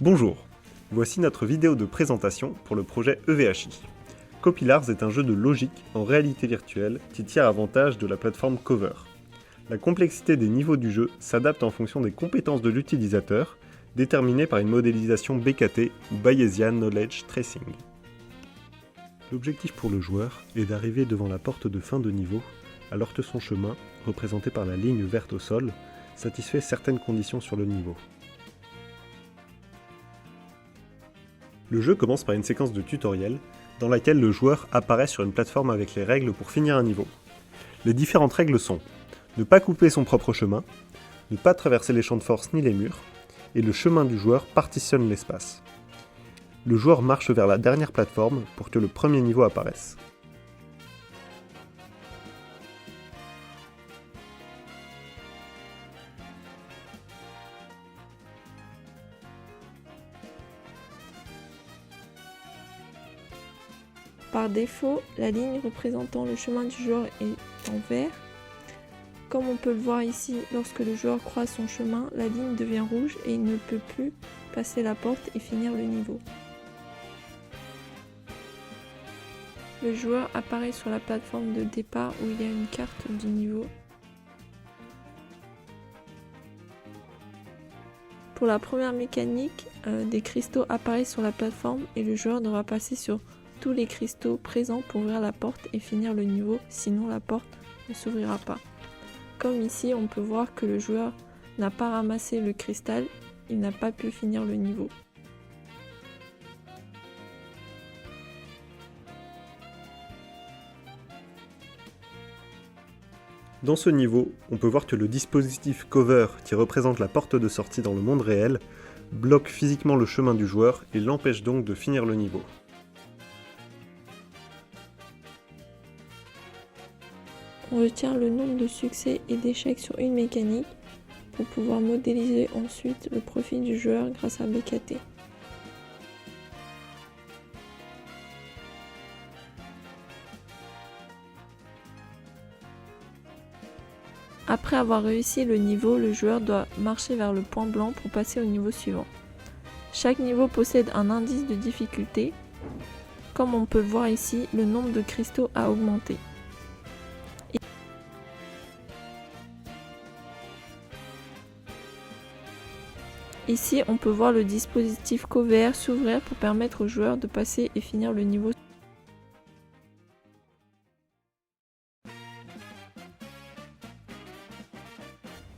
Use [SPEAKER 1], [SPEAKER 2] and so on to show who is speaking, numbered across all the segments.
[SPEAKER 1] Bonjour, voici notre vidéo de présentation pour le projet EVHI. Copilars est un jeu de logique en réalité virtuelle qui tire avantage de la plateforme Cover. La complexité des niveaux du jeu s'adapte en fonction des compétences de l'utilisateur, déterminées par une modélisation BKT ou Bayesian Knowledge Tracing. L'objectif pour le joueur est d'arriver devant la porte de fin de niveau, alors que son chemin, représenté par la ligne verte au sol, satisfait certaines conditions sur le niveau. Le jeu commence par une séquence de tutoriel, dans laquelle le joueur apparaît sur une plateforme avec les règles pour finir un niveau. Les différentes règles sont ne pas couper son propre chemin, ne pas traverser les champs de force ni les murs, et le chemin du joueur partitionne l'espace. Le joueur marche vers la dernière plateforme pour que le premier niveau apparaisse.
[SPEAKER 2] Par défaut, la ligne représentant le chemin du joueur est en vert. Comme on peut le voir ici, lorsque le joueur croise son chemin, la ligne devient rouge et il ne peut plus passer la porte et finir le niveau. Le joueur apparaît sur la plateforme de départ où il y a une carte du niveau. Pour la première mécanique, des cristaux apparaissent sur la plateforme et le joueur devra passer sur tous les cristaux présents pour ouvrir la porte et finir le niveau, sinon la porte ne s'ouvrira pas. Comme ici, on peut voir que le joueur n'a pas ramassé le cristal, il n'a pas pu finir le niveau.
[SPEAKER 1] Dans ce niveau, on peut voir que le dispositif Cover, qui représente la porte de sortie dans le monde réel, bloque physiquement le chemin du joueur et l'empêche donc de finir le niveau.
[SPEAKER 2] On retient le nombre de succès et d'échecs sur une mécanique pour pouvoir modéliser ensuite le profil du joueur grâce à BKT. Après avoir réussi le niveau, le joueur doit marcher vers le point blanc pour passer au niveau suivant. Chaque niveau possède un indice de difficulté. Comme on peut le voir ici, le nombre de cristaux a augmenté. Ici, on peut voir le dispositif Cover s'ouvrir pour permettre au joueur de passer et finir le niveau.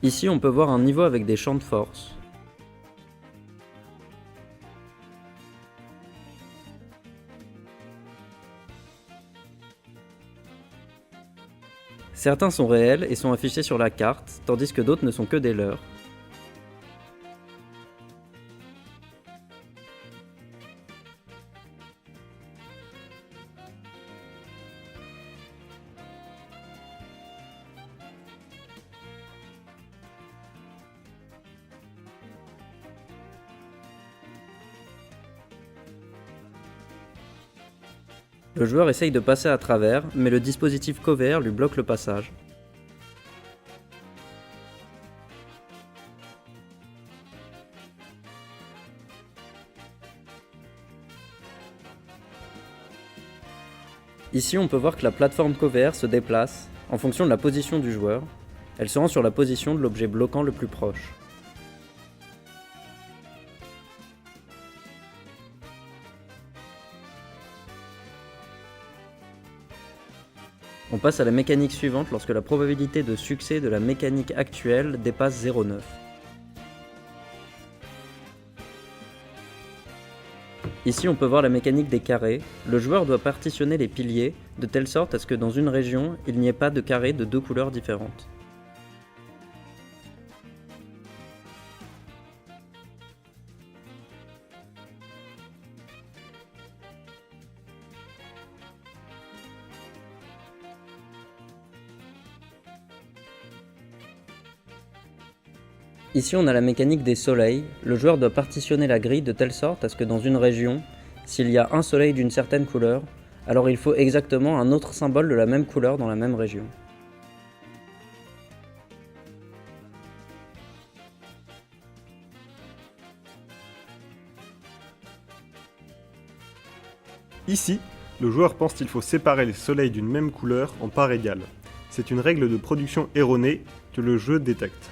[SPEAKER 3] Ici, on peut voir un niveau avec des champs de force. Certains sont réels et sont affichés sur la carte, tandis que d'autres ne sont que des leurres. Le joueur essaye de passer à travers, mais le dispositif Cover lui bloque le passage. Ici, on peut voir que la plateforme Cover se déplace en fonction de la position du joueur. Elle se rend sur la position de l'objet bloquant le plus proche. On passe à la mécanique suivante lorsque la probabilité de succès de la mécanique actuelle dépasse 0,9. Ici, on peut voir la mécanique des carrés. Le joueur doit partitionner les piliers de telle sorte à ce que dans une région, il n'y ait pas de carrés de deux couleurs différentes. Ici, on a la mécanique des soleils. Le joueur doit partitionner la grille de telle sorte à ce que dans une région, s'il y a un soleil d'une certaine couleur, alors il faut exactement un autre symbole de la même couleur dans la même région.
[SPEAKER 1] Ici, le joueur pense qu'il faut séparer les soleils d'une même couleur en parts égales. C'est une règle de production erronée que le jeu détecte.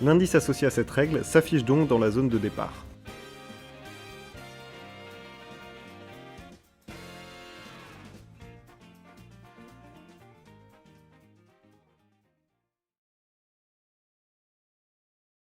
[SPEAKER 1] L'indice associé à cette règle s'affiche donc dans la zone de départ.